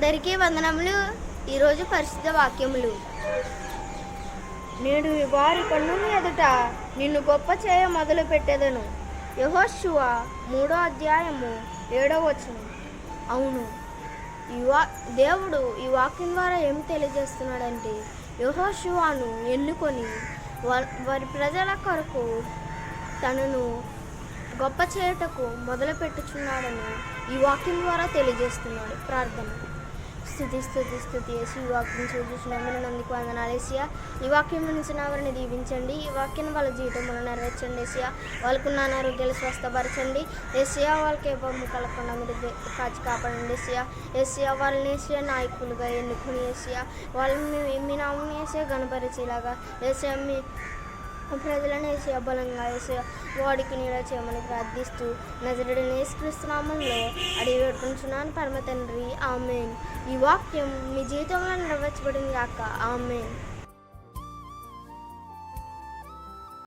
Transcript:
అందరికీ వందనములు. ఈరోజు పరిశుద్ధ వాక్యములు. నేడు వారి కన్నుల ఎదుట నిన్ను గొప్ప చేయ మొదలు పెట్టెదను. యెహోషువ 3వ అధ్యాయము 7వ వచనం. అవును, దేవుడు ఈ వాక్యం ద్వారా ఏం తెలియజేస్తున్నాడంటే, యెహోషువను ఎన్నుకొని వారి ప్రజల కొరకు తనను గొప్ప చేయటకు మొదలు పెట్టుచున్నాడని ఈ వాక్యం ద్వారా తెలియజేస్తున్నాడు. ప్రార్థన. స్తుతి వేసి ఈ వాక్యం చూపించినందుకు నందుకు వందనాలు ఏసయ్యా. ఈ వాక్యం నుంచి వారిని దీవించండి. ఈ వాక్యం వాళ్ళ జీవితంలో నెరవేర్చండి ఏసయ్యా. వాళ్ళకున్న అనారోగ్యాలు స్వస్థపరచండి ఏసయ్యా. వాళ్ళకి ఏ బొమ్మ కలగకుండా మీరు కాచి కాపాడండి ఏసయ్యా. వాళ్ళని ఏసయ్యా నాయకులుగా ఎన్నుకుని ఏసయ్యా వాళ్ళని మీ నామం ఏసయ్యా గణపరిచేలాగా ఏసయ్యా మీ ప్రజలను ఏసయ్యా బలంగా ఏసయ్యా వాడికి నీడ చేయమని ప్రార్థిస్తూ నజరేయుడైన యేసుక్రీస్తు నామములో అడిగి వేడుకుంటున్నాను పరమ తండ్రి. ఆమేన్. ఈ వాక్యం మీ జీవితంలో నెరవేర్చబడింది గాక. ఆమేన్.